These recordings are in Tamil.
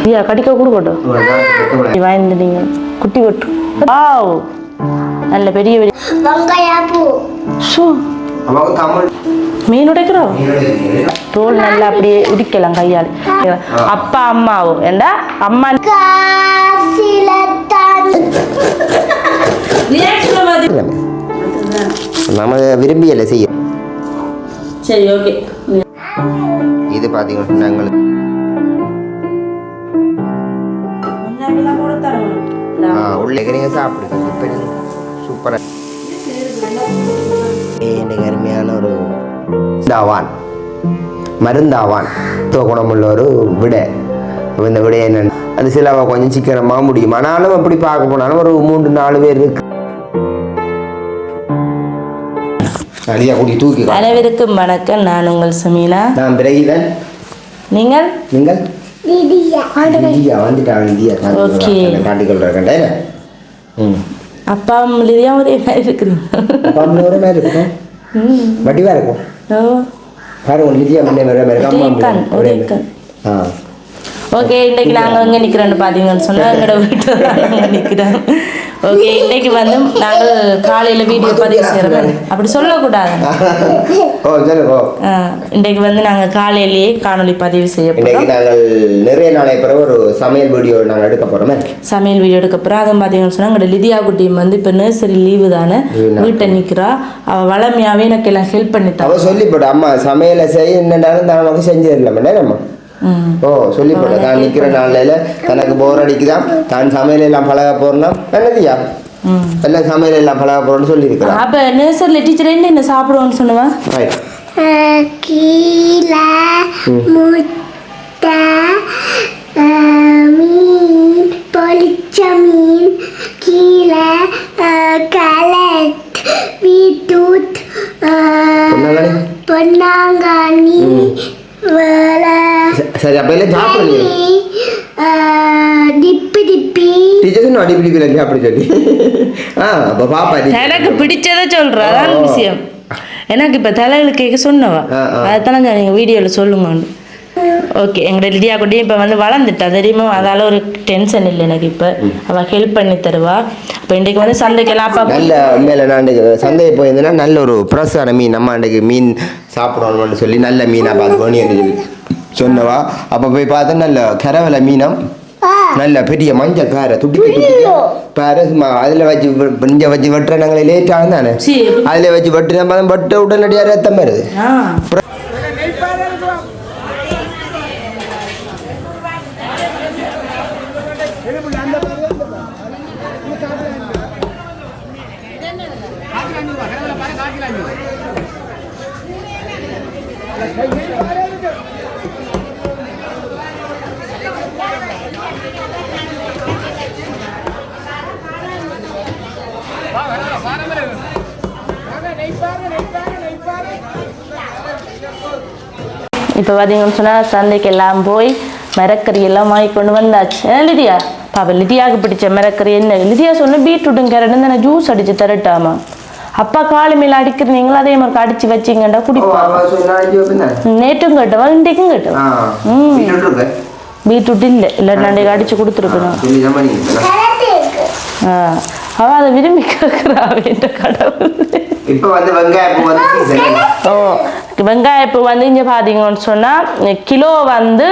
ஐயா கடிக்க கொடுக்கட்டும் வாய்ந்துட்டீங்க குட்டி வெட்டு வாவ் நல்ல பெரிய பெரிய மீன் உடைக்கிறோம் தோல் நல்லா அப்படியே உடிக்கலாம் கையால் அப்பா அம்மாவும் ஏண்டா அம்மா நம்ம விரும்பியல செய்ய சரி ஓகே இது பார்த்தீங்கன்னா நாங்கள் உள்ள நீங்க சாப்பிடுங்க சூப்பராக அருமையான ஒரு தாவான் மருந்தாவான் குணமுள்ள ஒரு விடை. இந்த விடை என்னன்னு அது சிலவா கொஞ்சம் சீக்கிரமாக முடியும். ஆனாலும் அப்படி பார்க்க போனாலும் ஒரு 3-4 பேர் இருக்கு. அனைவருக்கும் வணக்கம். நான் உங்கள் சமீனா. நான் பிரகிதன். நீங்கள் நீங்கள் அப்பா லிதியா ஒரே மாதிரி இருக்குறீங்க. ஒரே மாதிரி இருக்கும் வடிவா இருக்கும் ஓகே. இன்னைக்கு நாங்கள் எங்கே நிற்கிறோன்னு பார்த்தீங்கன்னு சொன்னால் எங்களோட வீட்டில் நிற்கிறோம். ஓகே, இன்னைக்கு வந்து நாங்கள் காலையில் வீடியோ பதிவு செய்கிறோம். அப்படி சொல்லக்கூடாது. இன்றைக்கு வந்து நாங்கள் காலையிலேயே காணொலி பதிவு செய்ய போகிறோம். நாங்கள் நிறைய நாளைக்கு பிறகு ஒரு சமையல் வீடியோ நாங்கள் எடுக்க போகிறோம். சமையல் வீடியோ எடுக்க போகிறோம். அதை பார்த்தீங்கன்னு சொன்னால் எங்களோட லிதியா குட்டியும் வந்து இப்போ நர்சரி லீவு தானே வீட்டை நிற்கிறா. அவள் வளமையாகவே எனக்கு எல்லாம் ஹெல்ப் பண்ணித்தான். அவள் சொல்லி போட்டா அம்மா சமையலை செய்ய என்னண்டாலும் நமக்கு செஞ்சு தரலாமே நம்ம சொல்லி போட தான் நிக்கிற நாள்ல தனக்கு போர் அடிக்குதான் தான் சமையல் எல்லாம் பழக போறோம்னா என்னதியா எல்லாம் சமையல் எல்லாம் பழக போறோம்னு சொல்லி இருக்கிறான். அப்ப நர்சரில டீச்சர் என்ன சாப்பிடுவோம்னு சொன்னவா? கீரை முட்டை மீன் பொரிச்ச மீன் கீரை கேரட் பீட்ரூட் பொன்னாங்கானி சரி அப்ப எல்லாம் சாப்பிடுங்க. டிப்பி டிப்பி டீச்சர் சொன்னா டிப்பி டிப்பி அப்படி சொல்லி அப்ப பாப்பா எனக்கு பிடிச்சதை சொல்றா. அதான் விஷயம். எனக்கு இப்ப தலையில கேட்க சொன்னவா அதான் நீங்க வீடியோல சொல்லுங்க. ஓகே, எங்களோட லிதியா குட்டி இப்போ வந்து வளர்ந்துட்டா தெரியுமா. அதால ஒரு டென்ஷன் இல்லை எனக்கு. இப்போ அவள் ஹெல்ப் பண்ணி தருவா. இப்போ இன்றைக்கு வந்து சந்தைக்கெல்லாம் அப்பா நல்ல உண்மையில நான் இன்றைக்கு சந்தையை போயிருந்தேன்னா நல்ல ஒரு ஃப்ரெஷ்ஷான மீன் நம்ம அன்றைக்கு மீன் சாப்பிடணும்னு சொல்லி நல்ல மீனாக பார்த்து பண்ணி சொல்லி சொன்னவா. அப்போ போய் பார்த்தா நல்ல கரவலை மீனம் நல்ல பெரிய மஞ்சள் காரை துட்டி பாரு அதில் வச்சு இங்கே வச்சு வெட்டுற நாங்களே லேட்டாக தானே அதில் வச்சு வெட்டு நம்ம வெட்ட உடனடியாக ரத்தம் வருது. இப்போ பார்த்தீங்கன்னு சொன்னால் சந்தைக்கு எல்லாம் போய் மரக்கறி எல்லாம் வாங்கி கொண்டு வந்தாச்சு. லிதியா பாப்பா லிதியாவுக்கு பிடிச்ச மரக்கறி என்ன? லிதியா சொன்ன பீட்ரூட்டும் கேரட்டும் நான் ஜூஸ் அடிச்சு தரட்டாமா. அப்பா காலு மேல அடிக்கிறீங்களா அதே மாதிரி அடிச்சு வச்சிங்கண்டா குடிப்பா. நேற்றும் கேட்டவா இன்றைக்கும் கேட்டவா? பீட்ரூட் இல்லை இல்லை நான் அடிச்சு கொடுத்துருக்கணும். அவ அதை விரும்பி கேட்கிறா வேண்ட கடவுள். வெங்காயப்பு வந்து இங்கே பார்த்தீங்கன்னு சொன்னால் கிலோ வந்து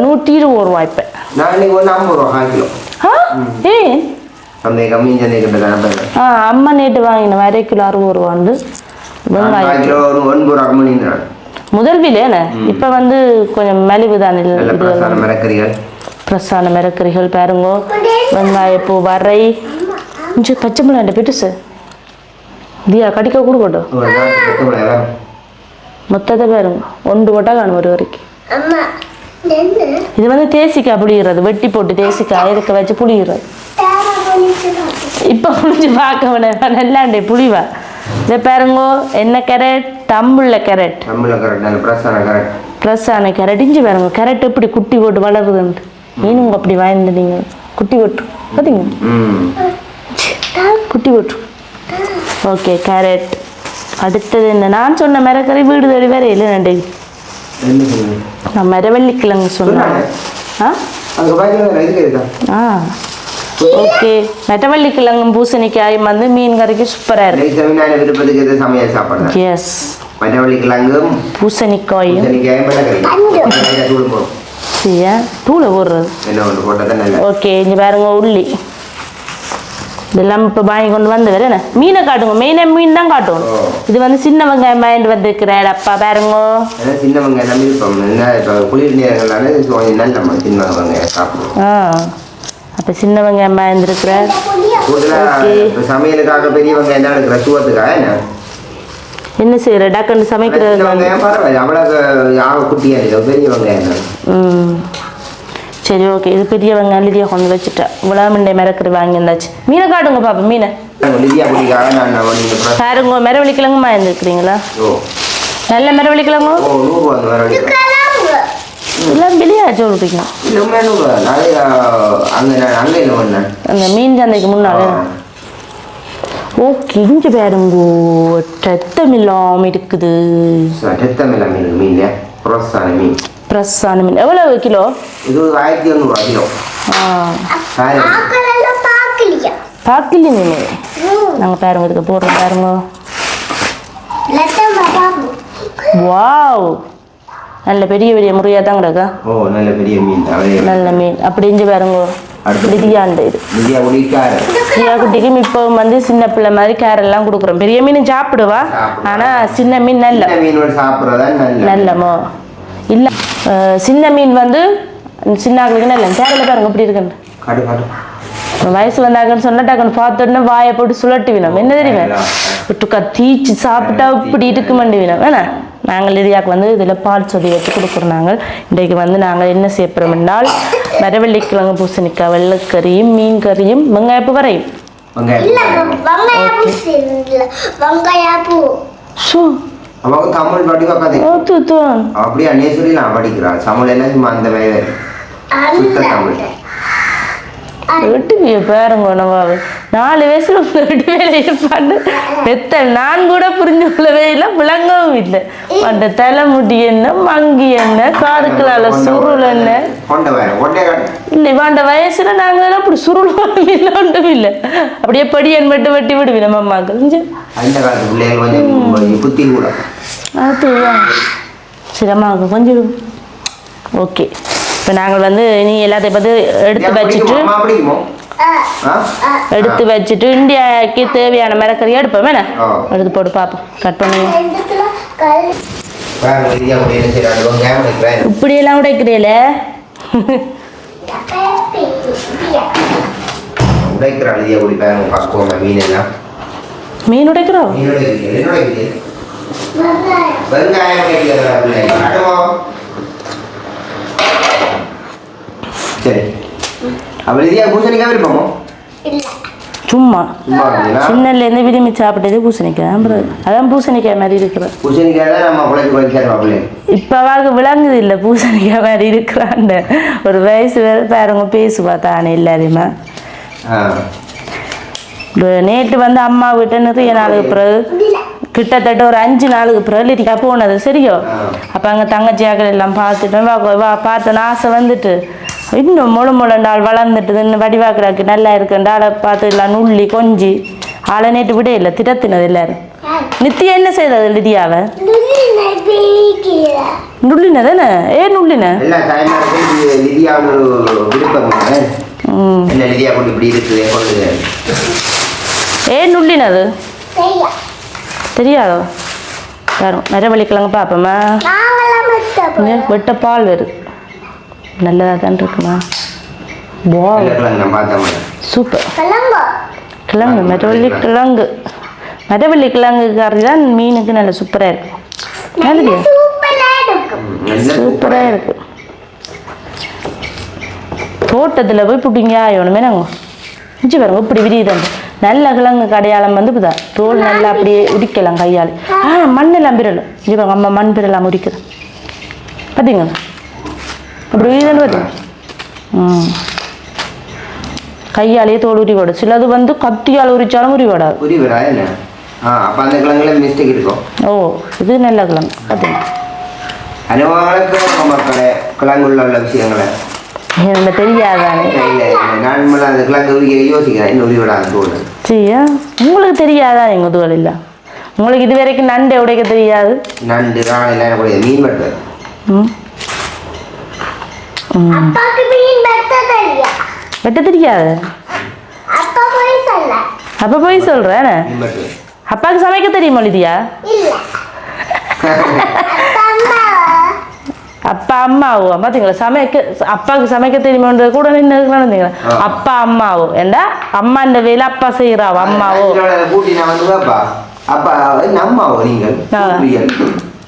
120 ரூபா. இப்போ ஏன் அம்மா நேற்று வாங்கினேன் 1/2 கிலோ 60 ரூபாண்டு வெங்காயம் முதல் விலை. இப்போ வந்து கொஞ்சம் மலிவு தானே ஃப்ரெஷ்ஷான மரக்கறிகள் பாருங்கோ. வெங்காயப்பூ வரை கொஞ்சம் பச்சை மிளகாய் பெருசு தியா கடிக்க கொடுக்கட்டும். மொத்தத்தை பாருங்க 1 போட்டா காணும் ஒரு வரைக்கும். இது வந்து தேசிக்காய் புளிகிறது வெட்டி போட்டு தேசிக்காய் இருக்க வச்சு புளிகிறது. இப்போ புளிஞ்சு பார்க்க வேணாம் நல்லாண்டே புளிவா. இதை பாருங்கோ என்ன கேரட் தம்புள்ள கேரட் ஃப்ரெஷ்ஷான கேரட். இஞ்சி பாருங்க கேரட் எப்படி குட்டி போட்டு வளருதுன்ட்டு. மீனுங்க அப்படி வாய்ந்துட்டீங்க குட்டி போட்டு பார்த்தீங்க குட்டி போட்டு. Okay carrot. அடுத்தது என்ன நான் சொன்ன மரக்கறி வீடு தேடி வேற இல்லை நண்டை நான் மரவள்ளிக்கிழங்கு சொன்னேன். அங்கே பார்த்தீங்கன்னா இதுக்கு இருக்கா ஆ ஓகே மெட்டவள்ளிக்கிழங்கும் பூசணிக்காயும் வந்து மீன் கறிக்கு சூப்பராக இருக்கு. தமிழ்நாடு விருப்பத்துக்கு எது சமையல் சாப்பாடு எஸ் மற்றவள்ளிக்கிழங்கும் பூசணிக்காயும் சரியா தூளை போடுறது என்ன ஒன்று போட்டால் தான் நல்லா. ஓகே இங்கே பாருங்க உள்ளி இதெல்லாம் இப்போ வாங்கி கொண்டு வந்து வேற என்ன மீனை காட்டுங்க மெயினாக மீன் தான் காட்டணும். இது வந்து சின்ன வெங்காயம் வாங்கிட்டு வந்துருக்கிறேன் அப்பா பாருங்க. சின்ன வெங்காயம் நம்பி இருப்போம் என்ன இப்போ குளிர் நேரங்களால கொஞ்சம் நல்ல சின்ன வெங்காயம் சாப்பிடுவோம். அப்போ சின்ன வெங்காயம் வாங்கிருக்கிறேன். கூடுதலாக சமையலுக்காக பெரிய வெங்காயம் தான் எடுக்கிற சுவத்துக்காக என்ன செய்யற டக்குன்னு சமைக்கிறது வெங்காயம் பரவாயில்ல அவ்வளோ குட்டியாக இல்லை பெரிய வெங்காயம் தான். சரி ஓகே இது பெரிய வெங்காயம் லிதியா கொண்டு வச்சுட்டேன். இவ்வளோ மிண்டை மிரக்கறி வாங்கியிருந்தாச்சு. மீனை காட்டுங்க பாப்பா மீனை பாருங்க. மிரவள்ளிக்கிழங்கு வாங்கியிருக்கிறீங்களா? நல்ல மிரவள்ளிக்கிழங்கு எல்லாம் வெளியாச்சு விடுறீங்க அந்த மீன் சந்தைக்கு முன்னாலே. ஓகே இஞ்சி பாருங்கோ ரத்தம் இல்லாமல் இருக்குது. பிரஸ்ஸான மீன் எவ்வளவு கிலோ? இது 1100 கிலோ. பாக்கிலி மீன் நாங்கள் பாருங்க இதுக்கு போடுறோம் பாருங்க. வாவ் நல்ல பெரிய பெரிய முறையாக தான் கிடக்கா. நல்ல பெரிய மீன் நல்ல மீன் அப்படி இஞ்சி பாருங்க. லிதியாண்டு இது லிதியா குட்டிக்கும் இப்போ வந்து சின்ன பிள்ளை மாதிரி கேரெல்லாம் கொடுக்குறோம். பெரிய மீன் சாப்பிடுவா ஆனால் சின்ன மீன் நல்ல நல்லமோ இல்லை. சின்ன மீன் வந்து சின்ன ஆக்களுக்கு நல்ல கேரள பாருங்க எப்படி இருக்குன்னு. வயசு வந்தாங்கன்னு சொன்னா டக்குன்னு பார்த்தோன்னா வாயை போட்டு சுழட்டு வினோம். என்ன தெரியுமா விட்டுக்கா தீச்சு சாப்பிட்டா இப்படி இருக்கு மண்டி வினோம் வேணா. நாங்கள் லிதியாவுக்கு வந்து இதில் பால் சொதி வச்சு கொடுக்குறோம். நாங்கள் இன்றைக்கு வந்து நாங்கள் என்ன செய்யப்படுறோம் என்றால் மரவள்ளிக்கிழங்கு பூசணிக்காய் வெள்ளைக்கறியும் மீன் கறியும் வெங்காயப்பு வரையும். அவக்கு தமிழ் படிக்க அப்படியே அநேஸ்வரிலாம் படிக்கிறாள். தமிழ் எல்லாம் சும்மா அந்த மாதிரி சுத்த தமிழ் வெட்டுவிய பாருங்க நவாவு 4 வயசுல வெட்டு வேலை இருப்பான்னு பெத்தல் நான் கூட புரிஞ்சு கொள்ளவே இல்லை விளங்கவும் இல்லை. அந்த தலைமுடி என்ன மங்கி என்ன காதுக்களால சுருள் என்ன இல்லை அந்த வயசுல நாங்கள் அப்படி சுருள் இல்லை ஒன்றும் இல்லை. அப்படியே படியன் மட்டும் வெட்டி விடுவி நம்ம அம்மாக்கள் புத்தி கூட அதுதான் சரி அம்மாவுக்கு கொஞ்சம் ஓகே. இப்போ நாங்கள் வந்து இனி எல்லாத்தையும் பார்த்து எடுத்து வச்சுட்டு இந்தியாவுக்கு தேவையான மிரக்கறியாக எடுப்போம் வேணா எடுத்து போட்டு பார்ப்போம். கட் பண்ணுங்க இப்படியெல்லாம் உடைக்கிறீல மீன் உடைக்கிறோம். சும்மா சின்னலேருந்து விரும்பி சாப்பிட்டது பூசணிக்காய். அதான் பூசணிக்காய் மாதிரி இருக்கிறேன். இப்போ அவருக்கு விளங்குது இல்லை பூசணிக்காய் மாதிரி இருக்கிறான். ஒரு வயசு வேறு பாருங்க பேசுவா தானே எல்லாரையுமா. நேற்று வந்து அம்மா வீட்டை நிறைய நாளுக்கு பிறகு கிட்டத்தட்ட ஒரு 5 நாளுக்கு பிறகு லிதியா போனது சரியோ. அப்போ அங்கே தங்கச்சியாக்கள் எல்லாம் பார்த்துட்டோம். பார்த்தோன்னு ஆசை வந்துட்டு இன்னும் முளண்டாள் வளர்ந்துட்டு இன்னும் வடிவாக்குறாக்கு நல்லா இருக்குண்டு ஆளை பார்த்து எல்லாம் நுள்ளி கொஞ்சி ஆளை நேற்று விட இல்லை திட்டத்தினது எல்லாரும். நித்தியா என்ன செய்தது லிதியாவை நுள்ளின தானே ஏன் நுள்ளின ஏன் நுள்ளினது தெரியாதோ வரும் மரவள்ளிக்கிழங்கு பார்ப்போமா. வெட்ட பால் வருது நல்லதாக தான் இருக்குமா. சூப்பர் கிழங்கு மரவள்ளிக்கிழங்கு கறி தான் மீனுக்கு நல்ல சூப்பராக இருக்கு. நல்லது சூப்பராக இருக்கு. தோட்டத்தில் போய் புட்டிங்க ஆகணுமே நாங்கள் மிச்சி பாருங்க இப்படி விரியுதாங்க. நல்ல கிழங்கு கடையாளம் வந்து இப்போ தான் தோல் நல்லா அப்படியே உரிக்கலாம் கையால். மண்ணெல்லாம் பிறலும் இங்கே பாருங்க அம்மா மண் பிறலாம் உரிக்கிறேன் பார்த்தீங்களா அப்படி உரிதானு பார்த்தீங்க. கையாலேயே தோல் உரி போடும். சிலது வந்து கத்தியால் உரிச்சாலும் உரி போடாது. ஓ இது நல்ல கிழங்கு பார்த்தீங்க. கிழங்குள்ள விஷயங்களை எனக்கு தெரியாதானே நான் அந்த கிழங்கு யோசிக்கிறேன் இன்னும் உரிவிடாது தோடு சரியா உங்களுக்கு தெரியாதா எங்கள் தோல் இல்லை உங்களுக்கு இது வரைக்கும் நண்டை உடைக்க தெரியாது நண்டு எல்லாம் கூட மீன் வெட்டுறது ம் அப்பாக்கு மீன் வெட்ட தெரியா வெட்ட தெரியாது அப்பா போய் சொல்ல அப்போ போய் சொல்கிறேன் மீன் வெட்டுறது அப்பாவுக்கு சமைக்க தெரியுமா லிதியா இல்ல அப்பா அம்மா அப்பா அம்மாவோ பார்த்தீங்களா சமைக்க அப்பாவுக்கு சமைக்க தெரியுமான்றது கூட நின்று அப்பா அம்மாவோ ஏண்டா அம்மா இந்த வேலை அப்பா செய்கிறாவோ அம்மாவோ கூட்டி நான் வந்து அப்பா அப்பா அம்மாவோ நீங்கள்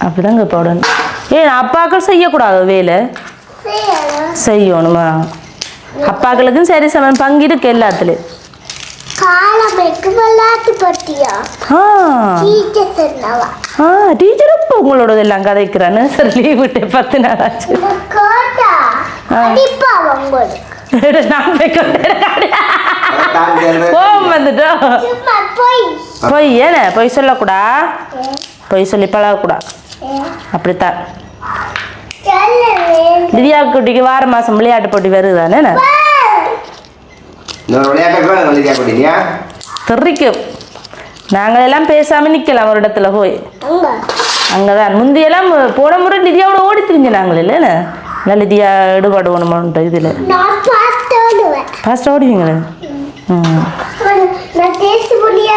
அப்படிதாங்க போடணும் ஏன் அப்பாக்கள் செய்யக்கூடாது வேலை செய்யணும் செய்யணுமா அப்பாக்களுக்கும் சரி சமன் பங்கு இருக்கு எல்லாத்துலேயும் காலமைக்கு விளையாட்டு பட்டியா டீச்சர் சொன்னவா டீச்சர் இப்போ உங்களோட எல்லாம் கதைக்கிறான்னு சரி லீவ் விட்டு 10 நாள் ஆச்சு இந்த கோட்டா அடிப்பா உங்களுக்கு நான் போய் கோவம் வந்துட்டோம் சும்மா போய் பொய் ஏன பொய் சொல்லக்கூடா பொய் சொல்லி பழகக்கூடா அப்படித்தான் சொல்லுங்க லிதியா குட்டிக்கு வார மாதம் விளையாட்டு போட்டி வருதானே தெரிக்கும் நாங்கள் எல்லாம் பேசாமல் நிற்கலாம் ஒரு இடத்துல போய் அங்கே தான் முந்தையெல்லாம் போன முறை லிதியாவோட ஓடி திரிஞ்சு நாங்கள் இல்லைண்ணே நல்லா லிதியா ஈடுபாடுவோணுமான்ட்டு இதில் நான் பாஸ்ட் ஓடுவேன் ஃபாஸ்ட்டாக ஓடுவீங்களே ம் நான் டேஸ்ட் புளியா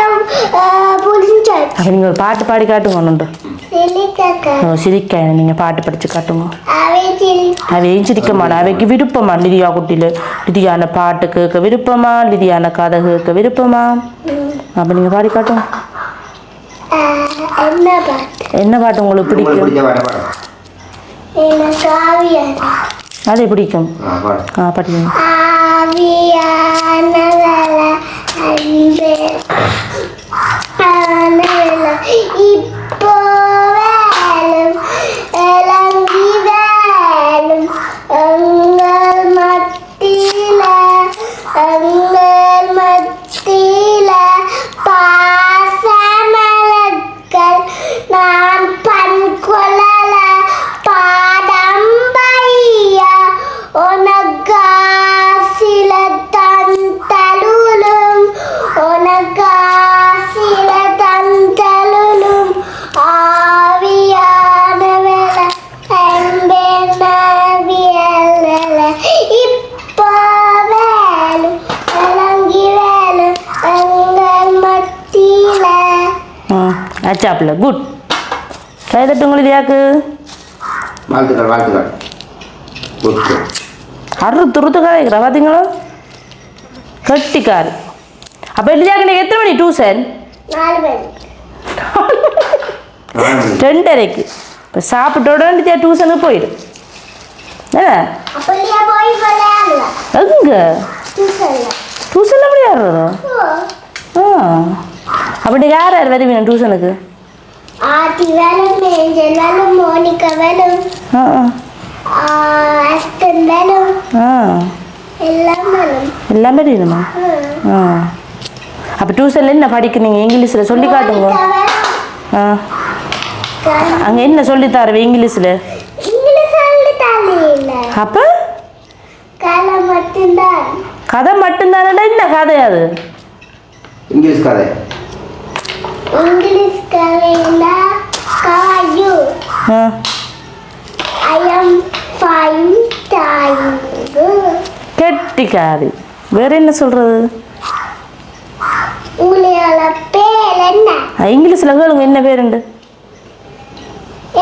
புளிஞ்சாச்சு அப்போ நீங்கள் ஒரு பாட்டு பாடி காட்டுங்க ஒன்று சிலிக்காக்கா சிரிக்க நீங்கள் பாட்டு படித்து காட்டுங்க அவை சிலி அவையும் சிரிக்கமாட்டா அவைக்கு விருப்பமா லிதியா குட்டியில் லிதியான பாட்டு கேட்க விருப்பமா லிதியான கதை கேட்க விருப்பமா அப்போ நீங்கள் பாடி காட்டுங்க என்ன பாட்டு என்ன பாட்டு உங்களுக்கு பிடிக்கும் எனக்கு ஆவியான அதே பிடிக்கும் பாட்டுங்க ஆவியான வேலை அன்பே இப்போ வேலும் இளங்கி வேலும் எங்கள் மத்தியில பாசமலர்கள் நான் பண் கொள்ளல பாடம் பையா உனக்காசில தந்தலுலும் உனக்காசில தந்தலுலும் ஆவியானவள அன்பே நவியல்ல இப்போ வேலும் இளங்கி வேலும் எங்கள் மத்தியில அச்சாப்பில் குட் கை தட்டுங்க லிதியாக்கு வாழ்த்துக்கள் வாழ்த்துக்கள் துருத்து கதைக்கிறா பார்த்தீங்களோ கட்டிக்காரு அப்போ லிதியாக்கு நீங்கள் எத்தனை மணி டியூஷன் 4 மணி 2:30 இப்போ சாப்பிட்டோட லிதியா டியூஷனுக்கு போயிடும் என்ன அப்படியே போய் விளையாடலாம் எங்கே டியூஷன்ல டியூஷனில் எப்படி ஆடுறதோ அப்படி யார் யார் வருவீங்க டியூஷனுக்கு ஆட்டி வேணும் மேஞ்சல் வேணும் மோனிகா வேணும் அஸ்தன் வேணும் எல்லாம் வேணும் எல்லாம் வருவீங்கம்மா அப்போ டியூஷனில் என்ன படிக்கிறீங்க இங்கிலீஷில் சொல்லி காட்டுங்க அங்கே என்ன சொல்லித்தாரு இங்கிலீஷில் இங்கிலீஷ் சொல்லித்தாலே இல்லை அப்போ கதை மட்டும்தான் கதை மட்டும்தானடா என்ன கதை அது இங்கிலீஷ் கதை இங்கிலீஷ் கதையில காயு ஐ எம் ஃபைன் டைம் கெட்டிக்காரி வேற என்ன சொல்றது உங்களோட பேர் என்ன இங்கிலீஷில் கேளுங்க என்ன பேருண்டு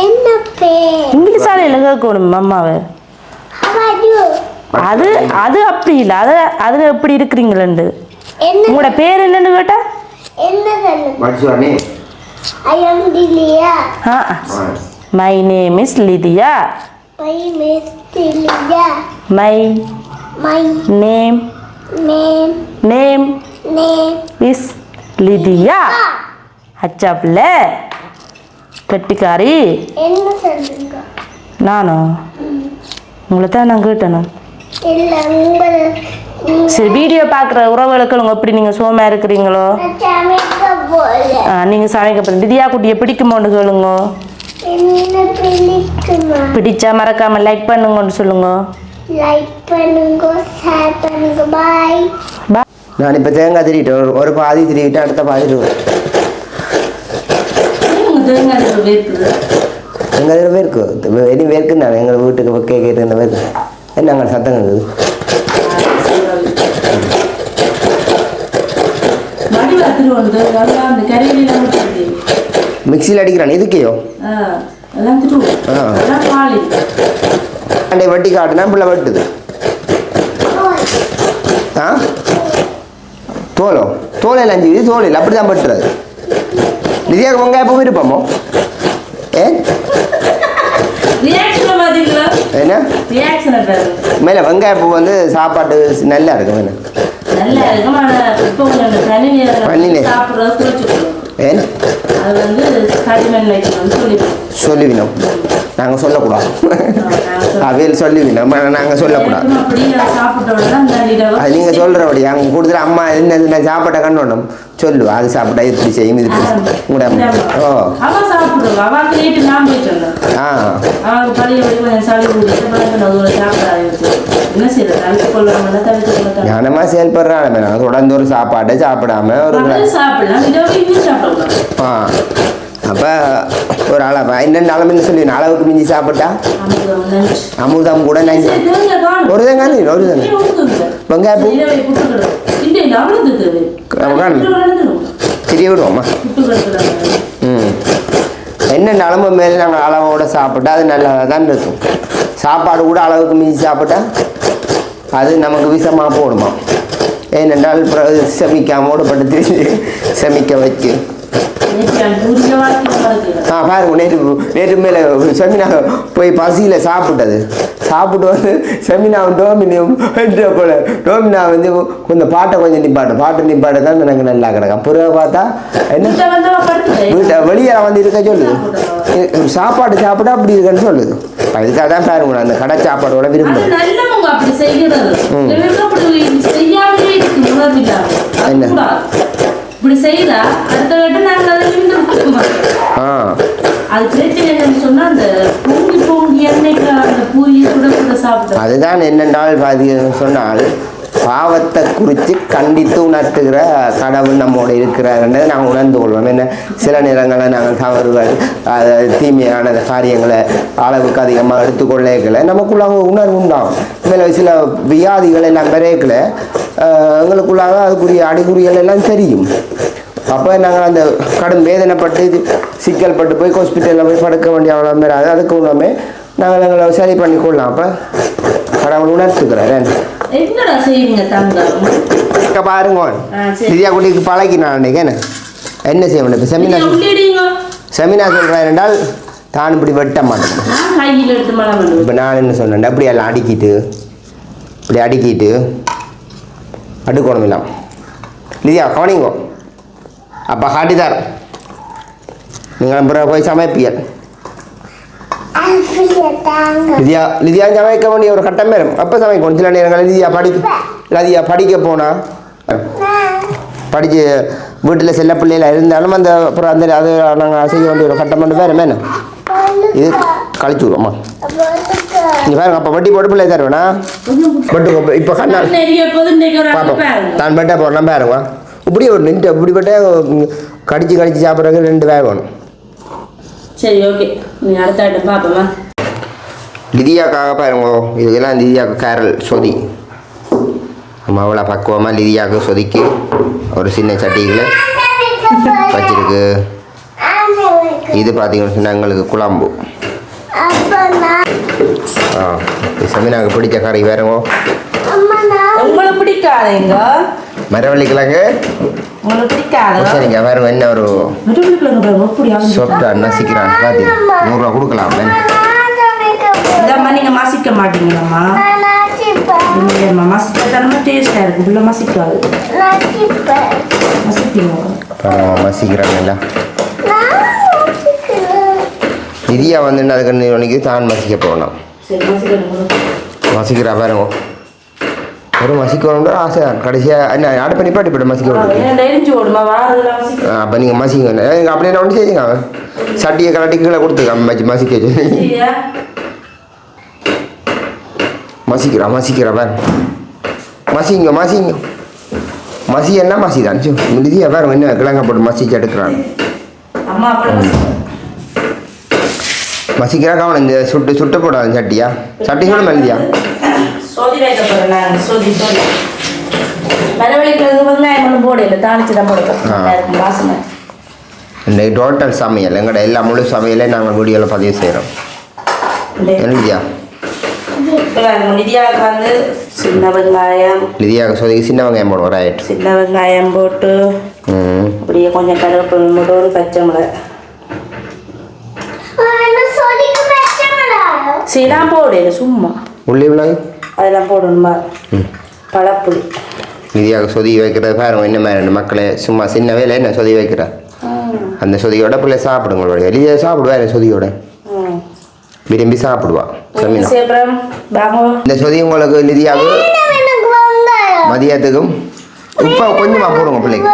என்ன பேர் இங்கிலீஷ் ஆலையில் கேட்கணும் அம்மாவை How are you? அது அது அப்படி இல்லை அது அதில் எப்படி இருக்கிறீங்களேண்டு என்ன உங்களோட பேர் என்னன்னு கேட்டா என்ன சொல்லுங்க what's your name I am திலியா my name is Lydia my miss திலியா my my name name name name is Lydia அச்சாப்புல கெட்டிக்காரி என்ன சொல்லுங்க நானோ உங்களை தான் நான் கேட்டேனும் இல்ல உங்களை சரி வீடியோ பார்க்குற உறவுகளுக்கு உங்க எப்படி நீங்கள் சோமா இருக்கிறீங்களோ சமைக்க போல நீங்கள் சமைக்க லிதியா குட்டியை பிடிக்குமோன்னு கேளுங்க என்ன பிடிக்குமா பிடிச்சா மறக்காம லைக் பண்ணுங்கன்னு சொல்லுங்க லைக் பண்ணுங்க ஷேர் பண்ணுங்க பாய் நான் இப்போ தேங்காய் திருவிட்டேன் ஒரு பாதி திருவிட்டு அடுத்த பாதி தேங்காய் எங்கள் இதில் வேர்க்கு இனி வேர்க்குன்னு எங்கள் வீட்டுக்கு கேட்குறது இந்த வேர்க்கு என்னங்க சத்தம் இருக்குது மிக்சியில் அடிக்கிறான் எதுக்கையோ அண்டை வட்டி காட்டுனா பிள்ளை வெட்டுது ஆ தோலையில் அஞ்சு இது தோலையில் அப்படி தான் வெட்டுறது நிதியாக வெங்காயம் எப்போ விருப்பமோ என்ன மேலே வெங்காயப்பூ வந்து சாப்பாட்டு நல்லா இருக்கும் ஏன் சொல்லிவினோம் நாங்கள் சொல்லக்கூடாது அவையில் சொல்லிவினோம் நாங்கள் சொல்லக்கூடாது அது நீங்கள் சொல்கிறபடி அங்கே கொடுத்துட்டு அம்மா என்ன சாப்பாட்டை கண்டோம் சொல்லு அது சாப்பிட்டா இப்படி செய்யும் இது கூட ஓ ஞானமாக செயல்படுறாங்க நாங்கள் தொடர்ந்து ஒரு சாப்பாட்டை சாப்பிடாம ஒரு அப்போ ஒரு அளவா என்னென்ன அளவுன்னு சொல்லி அளவுக்கு மிஞ்சி சாப்பிட்டா அமுதம் கூட ஒரு தேங்காய் ஒரு தேங்காய் வெங்காயப்பூ திரிய விடுவோம்மா என்னென்ன அளவு மேலே நாங்கள் அளவோடு சாப்பிட்டா அது நல்லா தான் இருக்கும் சாப்பாடு கூட அளவுக்கு மிஞ்சி சாப்பிட்டா அது நமக்கு விஷமாக போடுமா ஏனென்றால் செமிக்காமோடு பட்டு திரிஞ்சு செமிக்க வச்சு பாருங்க நேற்று மேலே செமினா போய் பசியில் சாப்பிட்டது சாப்பிட்டு வந்து செமினாவும் டோமினியும் போல டோமினா வந்து கொஞ்சம் பாட்டை நிப்பாட்ட தான் எனக்கு நல்லா கிடக்கும் பிறகு பார்த்தா என்ன வீட்டை வெளியே வந்து இருக்க சொல்லுது சாப்பாடு சாப்பிட்டா அப்படி இருக்குன்னு சொல்லுது அதுக்காக தான் பாருங்க அந்த கடை சாப்பாடோட விரும்புகிறேன் என்ன இப்படி செய்தா அடுத்த கட்ட நாங்கள் அதை அது பிரச்சனை சொன்னா அந்த பொங்கி எண்ணெய்க்கு அந்த பூரியை கூட சாப்பிட்டோம் அதுதான் என்னென்றால் சொன்னால் பாவத்தை குறித்து கண்டித்து உணர்த்துகிற கடவுள் நம்மோடு இருக்கிறார்ன்றதை நாங்கள் உணர்ந்து கொள்வோம். என்ன சில நேரங்களில் நாங்கள் தவறுகள் தீமையான காரியங்களை அளவுக்கு அதிகமாக எடுத்துக்கொள்ளேக்கல நமக்குள்ளாக உணர்வு உண்டாகும். மேலே சில வியாதிகள் எல்லாம் விரைக்கல எங்களுக்குள்ளாக அதுக்குரிய அறிகுறிகள் எல்லாம் தெரியும். அப்போ நாங்கள் அந்த கடும் வேதனைப்பட்டு சிக்கல் பட்டு போய் ஹாஸ்பிட்டலில் போய் படுக்க வேண்டிய அவ்வளோ மாரி அதுக்கு உள்ளமே நாங்கள் எங்களை சரி பண்ணி கொள்ளலாம். அப்போ கடவுள் உணர்த்துக்கிறேன். என்னடா செய்வீங்க தங்கம் பாருங்க திவ்யா குட்டிக்கு பழகினான் அன்றைக்கு என்ன செய்யணும். இப்போ செமினா சொல்கிறேன் என்றால் தான் இப்படி வெட்ட மாட்டேன். இப்போ நான் என்ன சொன்னேன் அப்படி எல்லாம் அடிக்கிட்டு இப்படி அடிக்கிட்டு அடுக்கணும் இல்லாம் லிதியா கவனிங்கோ அப்போ காட்டிதார் நீங்கள் பிறகு போய் சமைப்பியல் லிதியா சமைக்க வேண்டிய ஒரு கட்டம் வரும். அப்போ சமைக்கணும். சில நேரங்கள் லிதியா படிக்க போனால் படித்து வீட்டில் செல்ல பிள்ளைகள் இருந்தாலும் அந்த அப்புறம் அந்த அது நாங்கள் செய்ய வேண்டிய ஒரு கட்டம் மட்டும் வேறு மேலும் இது கழிச்சு விடுவோம்மா. நீ பாருங்க அப்போ வட்டி போட்டு பிள்ளை தருவேண்ணா பட்டு இப்போ கண்ணா பார்ப்போம் தான் பட்டா போடலாம் பாருங்க இப்படி ஒரு நின்று இப்படி பட்டே கடிச்சு சாப்பிட்றதுக்கு 2 வேக வேணும். சரி ஓகே நீ அடுத்த ஐட்டம் பார்ப்போமா. லிதியாக்காக பாருங்க இதுக்கெல்லாம் லிதியாவுக்கு கேரல் சொதி நம்ம அவ்வளோ பக்குவமாக லிதியாவுக்கு சொதிக்கு ஒரு சின்ன சட்டிகளை வச்சிருக்கு. இது பார்த்தீங்கன்னு சொன்னால் எங்களுக்கு குழம்பு. செமினாவுக்கு பிடிச்ச கறி வேறவோ உங்களுக்கு பிடிக்காதுங்க மரவள்ளிக்கிழங்கு உங்களுக்கு பிடிக்காது. சரிங்க வேறு என்ன ஒரு சொப்டா நசிக்கிறான் பார்த்து 100 ரூபா கொடுக்கலாம். நீங்கள் மசிக்க மாட்டீங்களாம்மா இல்லையம்மா மசிக்காதானமா டேஸ்டாக இருக்கும் உள்ள மசிக்காது மசிப்பீங்க மசிக்கிறாங்கல்ல நிதியா வந்து அதுக்கு உனக்கு தான் மசிக்க போகணும். மசிக்கிறா பாருங்க ஒரு மசிக்கணுன்ற ஆசை தான் கடைசியாக என்ன ஆட் பண்ணி பாட்டி போய்ட்டு மசிக்க அப்போ நீங்கள் மசிங்க எங்கள் அப்படியே ஒன்று செய்யுங்க அவன் சட்டியை கலட்டி கீழே கொடுத்துருக்கான் மசிக்க சொல்லி மசிக்கிறா பாரு. மசிங்க மசி என்ன மசி தான் லிதியா பாரு என்ன கிழங்க போட்டு மசிச்சு எடுக்கிறான். அம்மா அப்படி மசிக்கிறா கவனம் இந்த சுட்டு போடாது சட்டியா சட்டி சொல்ல மல்லியா சோதி வைக்க போகிறேன் நான் சோதி மரவழிக்கிறது வெங்காயம் ஒன்றும் போடல தாளிச்சு தான் போடுறோம் வாசனை. இன்றைக்கு டோட்டல் சமையல் எங்கள்ட எல்லா முழு சமையலே நாங்கள் வீடியோவில் பதிவு செய்கிறோம். லிதியா லிதியாவுக்கு வந்து சின்ன வெங்காயம் லிதியாவுக்கு சொல்லி சின்ன வெங்காயம் போடுவோம். ரைட். சின்ன வெங்காயம் போட்டு அப்படியே கொஞ்சம் கருவேப்பிலை போட்டு ஒரு பச்சை மிளகாய் சீலாம் போடல சும்மா உள்ளி மிளகு அதெல்லாம் போடணுமா பழப்புளி. லிதியாவுக்கு சொதி வைக்கிறது பாருங்க என்ன மாதிரி ரெண்டு மக்களே சும்மா சின்ன வேலை என்ன சொதி வைக்கிறா அந்த சொதியோட பிள்ளை சாப்பிடுங்க. லிதியா சாப்பிடுவா என்ன சொதியோட விரும்பி சாப்பிடுவா. இந்த சொதி உங்களுக்கு லிதியாவுக்கு மதியத்துக்கும் உப்பா கொஞ்சமா போடுங்க பிள்ளைக்கு.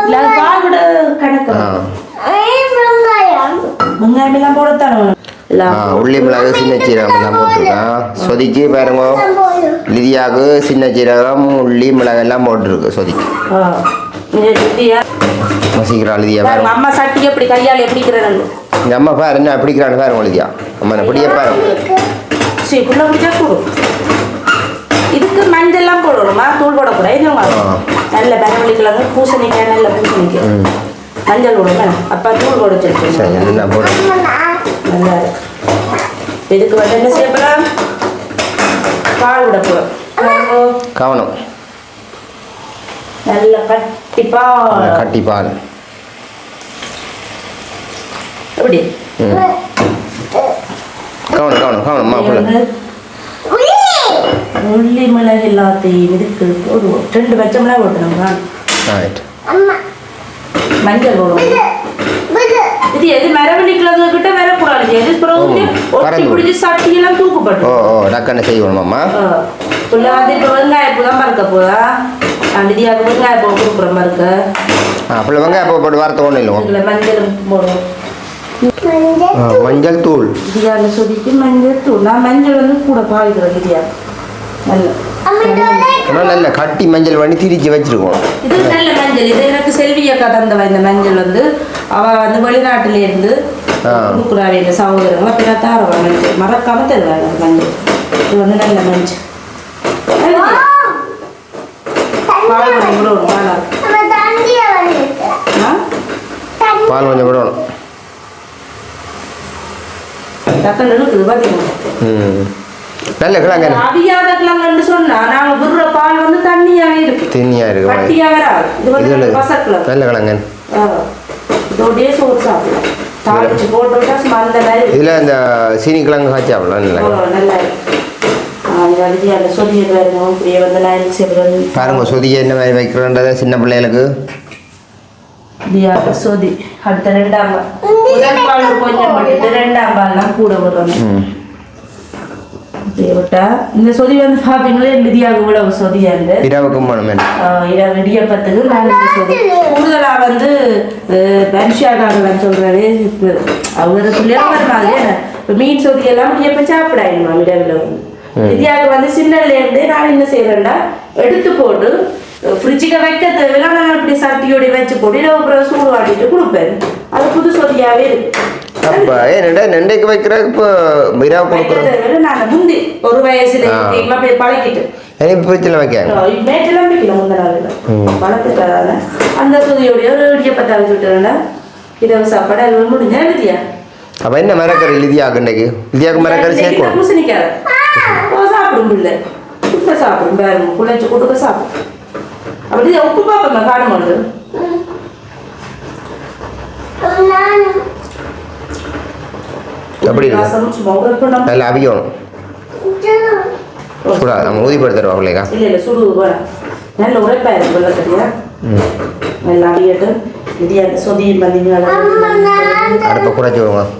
உள்ளி மிளகு சின்ன சீரகம் எல்லாம் போட்டிருக்கான். சொதிக்கு பாருங்க லிதியாவுக்கு சின்ன சீரகம் உள்ளி மிளகு எல்லாம் போட்டிருக்கு சொதிக்கு. மசிக்கிறா லிதியா பாருங்க. அம்மா சட்டி எப்படி கையால் எப்படிக்கிறாங்க இந்த அம்மா பாரு என்ன பிடிக்கிறான்னு பாருங்க லிதியா. அம்மா பிடியே பாருங்க. சரி புள்ள பிடிச்சா போடும். இதுக்கு மஞ்சள்லாம் போடணுமா தூள் போடக்கூடாது. நல்ல பரவலிக்கலாங்க பூசணிக்காய் நல்ல பூசணிக்காய் மஞ்சள் போடுங்க அப்பா தூள் போட வச்சிருக்கேன். என்ன போடுறேன் நல்லா இதுக்கு வந்து என்ன செய்யப்படலாம் பால் விட போகிறோம். கவனம் நல்ல கட்டி பால் எப்படி கவனம்மா உள்ளி மிளகு எல்லாத்தையும் இதுக்கு போடுவோம். 2 பச்சை மிளகு போட்டுருங்க. மஞ்சள் போடுவோம். இது எது மரவழிக்கிறது கிட்ட வரக்கூடாது. எது ஒட்டி பிடிச்சி சட்டியெல்லாம் தூக்குப்பட்டு டக்குன்னு செய்வோம்மா. புள்ள வந்து இப்போ வெங்காயப்பூ தான் மறக்க போதா லிதியாவுக்கு வெங்காயப்பூ கொடுக்குற மறுக்க அப்படி வெங்காயப்பூ போட்டு வார்த்தை ஒன்றும் இல்லை. மஞ்சள் போடுவோம். மஞ்சள் தூள் லிதியாவில் சொதிக்கு மஞ்சள் தூள். நான் மஞ்சள் வந்து கூட பாவிக்கிறேன் லிதியா நல்ல கட்டி மஞ்சள் பண்ணி திரிச்சு வச்சிருக்கோம். இது நல்ல மஞ்சள். இது எனக்கு செல்வி அக்கா தந்தவ. இந்த மஞ்சள் வந்து அவ வந்து வெளிநாட்டுல இருந்து கொடுக்குறாரு இந்த சகோதரங்க பின்ன தாரவா மஞ்சள் மறக்காம தருவாங்க மஞ்சள். இது வந்து நல்ல மஞ்சள். பால் கொஞ்சம் விடணும். டக்குன்னு இருக்குது பார்த்தீங்கன்னா நல்ல கிழங்கு அவியாத கிழங்குன்னு சொன்னா நாங்க விடுற பால் வந்து தண்ணியாவே இருக்கு. தண்ணியா இருக்கு. கட்டியா வராது. இது வந்து பசக்கிழங்கு நல்ல கிழங்கு. இதோடய சோறு சாப்பிடலாம். தாளிச்சு போட்டுட்டா அந்த மாதிரி இதுல இந்த சீனி கிழங்கு காய்ச்சி சாப்பிடலாம். நல்லா அந்த சொதியை பாருங்க இப்படியே வந்து நான் பாருங்க சொதியை என்ன மாதிரி வைக்கிறோன்றத சின்ன பிள்ளைகளுக்கு சொதி அடுத்த 2ஆம் பால் முதல் பால் கொஞ்சம் பண்ணிட்டு 2ஆம் பால்லாம் கூட விடுறோம். விட்டா இந்த சொதி வந்து பாப்பீங்களே லிதியாக இவ்வளவு சொதியா இருந்து இரவு இடியப்பத்துக்கு நான் இந்த சொதி கூடுதலா வந்து பரிஷாக்காரன் சொல்றாரு அவரு பிள்ளைங்க மாதிரி இப்போ மீன் சொதி எல்லாம் இடியப்ப சாப்பிடாயிடுமா இரவுல வந்து லிதியாக வந்து சின்னல இருந்து நான் என்ன செய்யறேன்னா எடுத்து போட்டு ஃப்ரிட்ஜுக்கு வைக்க தேவையில்ல நான் இப்படி சட்டியோட வச்சு போட்டு அப்புறம் சூடு வாட்டிட்டு கொடுப்பேன். அது புது சொதியாவே இருக்கு. நெண்டைக்கு வைக்கிற இப்போ நான் முந்தி ஒரு வயசுல போய் பழக்கிட்டு ஃப்ரிட்ஜில் வைக்க மேட்டெல்லாம் வைக்கல முந்த நாள் பழக்கத்தால அந்த சொதியோடைய ஒரு இடியப்பத்தை வச்சுட்டேன்னா இதை சாப்பாடு அது முடிஞ்சா லிதியா. அப்போ என்ன மரக்கறி லிதியாக்கு இன்னைக்கு லிதியாக்கு மரக்கறி சேர்க்கும் பூசணிக்கார சாப்பிடும் இல்லை குப்பை சாப்பிடும் பேரும் குழைச்சி கொடுக்க சாப்பிடும். அப்படி உப்பு பார்ப்போம்மா காணும்போது அப்படி நல்லா அவிக்கணும். சூடா நம்ம ஊதிப்படுத்துறோம் பிள்ளைக்கா. இல்லை சுடு நல்ல உரைப்பாயிரும் வெள்ளக்கறியா நல்லா அவியட்டு இடியா சொதியும் பார்த்தீங்கன்னா அடுப்பை குறைச்சி விடுவோம்.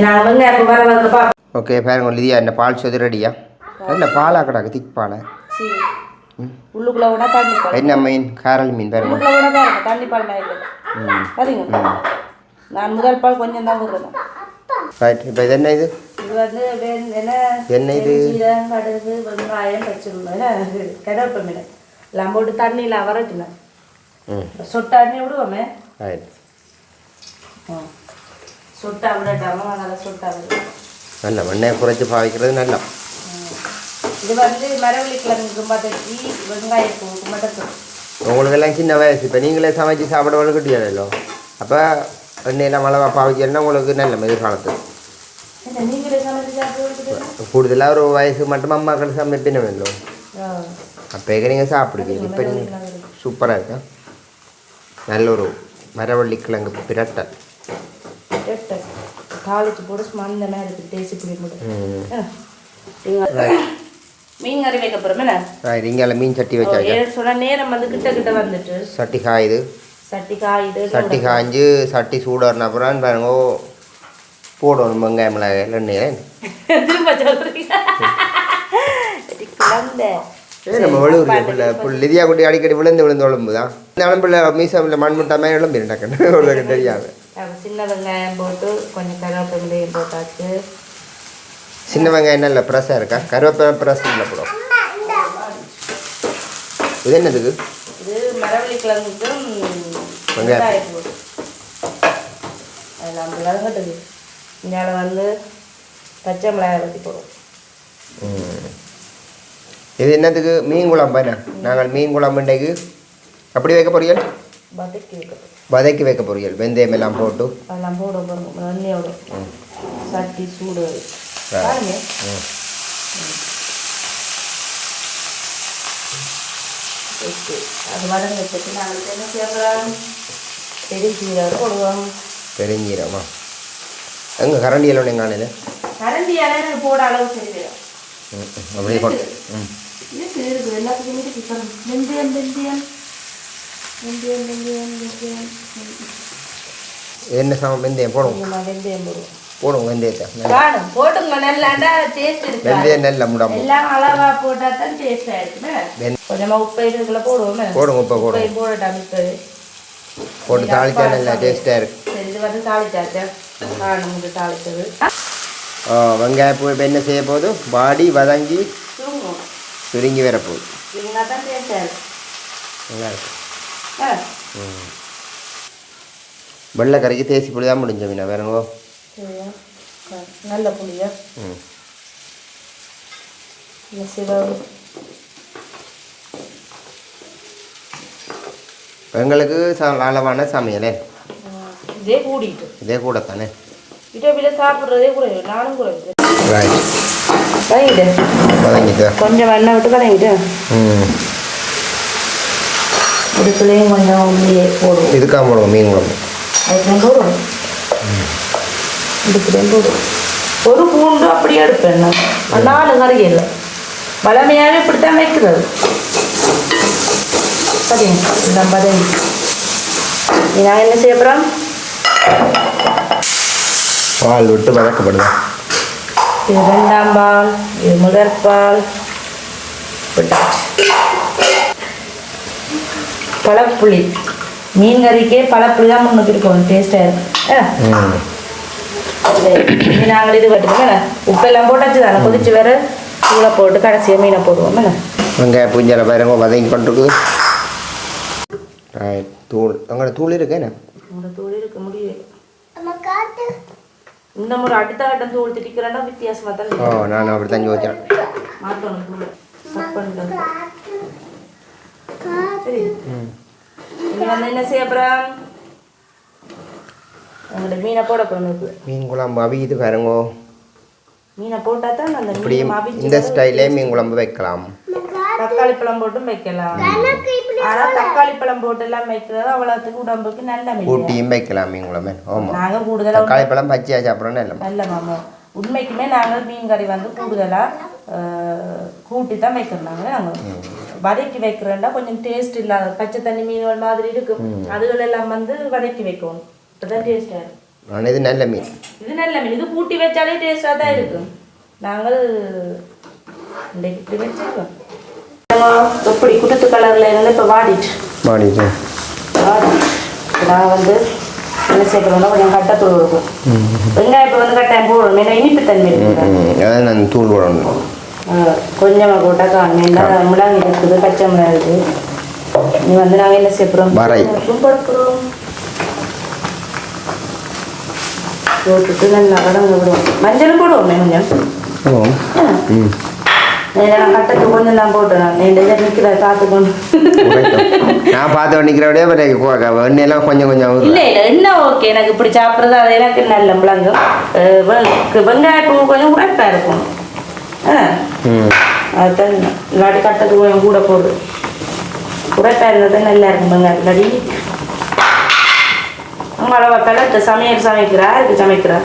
நான் வந்து அப்போ வர வரப்பா ஓகே பாருங்க லிதியா இந்த பால் சொதி ரெடியா நல்ல பாலாக கிடக்கு திக் பாலை உள்ளுக்குள்ள விட தண்ணி பால் என்ன மீன் காரல் மீன் பாருங்க உள்ளுக்குள்ள விட பாருங்க தண்ணி பால் நான் இல்லை சரிங்க நான் முதல் பால் கொஞ்சம் தான் விடுறேன். ரைட் இப்போ இது என்ன இது இது வந்து என்ன இது? சீரகம், கடுகு, வெங்காயம், பச்சை கருவேப்பிலை மீன் எல்லாம் போட்டு தண்ணியில் வரட்டினேன். சொட்டா தண்ணி விடுவோமே. சொட்டா விடட்டாம நல்லா சொட்டா விடும். நல்ல வெண்ணெய் குறைச்சி பாவிக்கிறது நல்லா. இது வந்து மரவள்ளி கிழங்கு மதக்கி வெங்காயப்பூ மதக்கு. உங்களுக்கு எல்லாம் சின்ன வயசு, இப்போ நீங்களே சமைச்சு சாப்பிட வளர்க்கிட்டீங்களோ, அப்போ எண்ணெயெல்லாம் அளவாக பாவிக்கிறதுனா உங்களுக்கு நல்ல எதிர்காலத்து. நீங்களே சமைச்சு சாப்பிட கூடுதலாக ஒரு வயசு மட்டும் அம்மாக்கள் சமைப்பின வேணும். அப்போ நீங்கள் சாப்பிடுவீங்க. இப்போ நீங்கள் சூப்பராக இருக்கா. நல்ல ஒரு மரவள்ளி கிழங்கு பிரட்டல் தாளிச்சு போட்டு மந்தமே இருக்குது. டேஸ்ட் இப்படி மீன் கறி வைக்க போகிறோமே. இங்கே மீன் சட்டி வச்சாச்சு. சொன்ன நேரம் வந்து கிட்ட வந்துட்டு சட்டி காயுது. சட்டி காய்ஞ்சு சட்டி சூடான அப்புறம் பாருங்க போடணும் வெங்காயம் மிளகாய் எண்ணெய். நம்ம விழுவுறது லிதியா குட்டி அடிக்கடி விழுந்து உழம்பு தான். உடம்புல மீசம் மண் முட்டாமல் எழும்பிருந்தாக்கன்னு தெரியாது. சின்ன வெங்காயம் போட்டு கொஞ்சம் கருவேப்பிலையும் போட்டாச்சு. சின்ன வெங்காயம் நல்ல ப்ரெஸ்ஸாக இருக்கா? கருவேப்பிலை ப்ரெஸ் இல்லை போடும். இது என்னதுக்கு? இது மரவள்ளி கிழங்குக்கும் வெங்காயம் போட்டு அதில் அந்த வதங்கட்டுது. இங்கே வந்து பச்சை மிளகாய் வச்சு போடுவோம். இது என்னத்துக்கு? மீன் குழம்பு என்ன? நாங்கள் மீன் குழம்பு இன்றைக்கு அப்படி வைக்க போறீங்க? வதக்கி வைக்க போறீங்க. வெந்தயம் எல்லாம் போட்டு அதெல்லாம் போட போகிறோம். எண்ணெயோட சட்டி சூடு பாருங்க. அது வதங்க வச்சுட்டு நாங்கள் என்ன செய்யலாம்? பெருஞ்சீரகம் போடுவோம். பெருஞ்சீரமா எங்கே கரண்டியில் எங்கானையில் கரண்டியால போட அளவு சரி. அப்படியே போட்டு இருக்குது எல்லாத்துக்குமே வெந்தயம் வெந்தயம் வெந்தயம் வெந்தயம் வெந்தயம் என்ன சமம்? வெந்தயம் போடுவோம். வெந்தயம் போடுவோம். போடுவோம் வெந்தயத்தை காணும் போட்டுங்க. நல்லாண்டா டேஸ்ட் இருக்கு. வெந்தயம் நல்ல முடாம எல்லாம் அளவா போட்டா தான் டேஸ்ட் ஆயிடுச்சுமே. கொஞ்சமா உப்பு இதுக்குள்ள போடுவோமே. போடுங்க. உப்பை போடுவோம். போடட்டாம் இப்போ போட்டு தாளிச்சா நல்லா டேஸ்ட்டாக இருக்கு. சரி இது வந்து தாளிச்சாச்சா? காணும் இது தாளிச்சது. வெங்காயம் பூ இப்போ என்ன செய்ய போகுது? பாடி வதங்கி சுருங்கும். சுருங்கி வரப்போகுது. சுருங்கினா தான் டேஸ்ட் ஆயிடும். நல்லா இருக்கு. வெள்ளை கறிக்கு தேசி புளி தான் முடிஞ்ச மீனா வேறங்கோ. சரியா நல்ல புளியா? சிவம் எங்களுக்கு அளவான சமையலே இதே கூடிட்டு இதே கூட தானே. இதை சாப்பிட்றதே குறையும். நானும் குறையுது. வதங்கிட்டு கொஞ்சம் வெண்ணெய் விட்டு கலங்கிட்டு இதுக்குள்ளேயும் கொஞ்சம் உள்ளே போடுவோம். இதுக்காக போடுவோம் மீன் குழம்பு. அதுக்குள்ளேயும் போடுவோம். இதுக்குள்ளேயும் போடுவோம். ஒரு பூண்டு அப்படியே எடுப்பேன் நான். 4 கறி இல்லை. பழமையாகவே இப்படித்தான் வைக்கிறது. சரிங்க நம்ம நான் என்ன செய்ய போகிறோம்? பால் விட்டு வதக்கப்படுது. இது 2ஆம் பால், இது முதல் பால். பழப்புளி மீன் கறிக்கே பழப்புளி தான் முன்னுக்கு இருக்கும். டேஸ்டாக இருக்கும். நாங்கள் இது கட்டுக்கோங்க. உப்பெல்லாம் போட்டாச்சு தானே. கொதிச்சு வேற தூளை போட்டு கடைசியாக மீனை போடுவோம். வெங்காயம் பூஞ்சலை பாருங்க வதங்கி கொண்டிருக்கு. தூள் உங்களோட தூள் இருக்கு என்ன? உங்களோட தூள் இருக்க முடியும். இந்த முறை அடுத்த கட்டம் தூள் திட்டிக்கிறேன்னா வித்தியாசமாக தான். நான் அப்படி தான் யோசிச்சேன். மாற்றணும் தூள் சப்பன். சரி இங்கே வந்து என்ன செய்ய அப்புறம் உங்களோட மீனை போட போகணும். மீன் குழம்பு அவிது பாருங்கோ. மீனை போட்டால் தான் அந்த இப்படியும் இந்த ஸ்டைலே மீன் குழம்பு வைக்கலாம். தக்காளி பழம் போட்டும் வைக்கலாம். ஆனால் தக்காளி பழம் போட்டு எல்லாம் வைக்கிறது அவ்வளோத்துக்கு உடம்புக்கு நல்ல மீன். கூட்டியும் வைக்கலாம் மீன் குழம்பு. ஆமாம் நாங்கள் கூடுதலாக தக்காளி பழம் பச்சையாக சாப்பிட்றோம் நல்ல நல்ல மாமா. உண்மைக்குமே நாங்கள் மீன் கறி வந்து கூடுதலாக கூட்டி தான் வைக்கிறோம். நாங்கள் வதக்கி வைக்கிறோம்னா கொஞ்சம் டேஸ்ட் இல்லாத பச்சை தண்ணி மீன்கள் மாதிரி இருக்கும். அதுகள் எல்லாம் வந்து வதக்கி வைக்கணும். இப்போதான் டேஸ்டாக இருக்கும். ஆனால் இது நல்ல மீன். இது நல்ல மீன். இது கூட்டி வச்சாலே டேஸ்டாக தான் இருக்கும். நாங்கள் இன்றைக்கு இப்படி வச்சுருக்கோம். எப்படி குடுத்து கலரில் இருந்து இப்போ வாடிட்டு வாடிட்டு நான் வந்து என்ன சேர்க்கணும்னா கொஞ்சம் கட்டத்தூள் இருக்கும். வெங்காயம் இப்போ வந்து கட்டாயம் போடணும், ஏன்னா இனிப்பு தன்மை இருக்கு. அதான் நான் தூள் போடணும். கொஞ்சமாக போட்டால் காணும். மிளகு இருக்குது, பச்சை மிளகு இருக்குது. நீ வந்து நாங்கள் என்ன சேர்க்குறோம்? வரை போட்டுக்கிறோம். போட்டுட்டு நல்லா கடந்து விடுவோம். மஞ்சள் போடுவோம் கொஞ்சம். நான் கட்டத்து கொஞ்சம் தான் போட்டேன். நிற்கிற பார்த்துக்கொண்டு நான் பார்த்து நிற்கிறபடியே எண்ணெயெல்லாம் கொஞ்சம் கொஞ்சம் இல்லை இல்லை என்ன ஓகே. எனக்கு இப்படி சாப்பிட்றது அது எனக்கு நல்ல மிளகும் வெங்காயப்பூ கொஞ்சம் உரைப்பாக இருக்கும். அதுதான் இல்லாட்டி கட்டத்து கொஞ்சம் கூட போடு. உரைப்பாக இருந்தது நல்லா இருக்கும் வெங்காயம். இல்லாட்டி அளவா கலத்தை சமையல் சமைக்கிறா அதுக்கு சமைக்கிறா.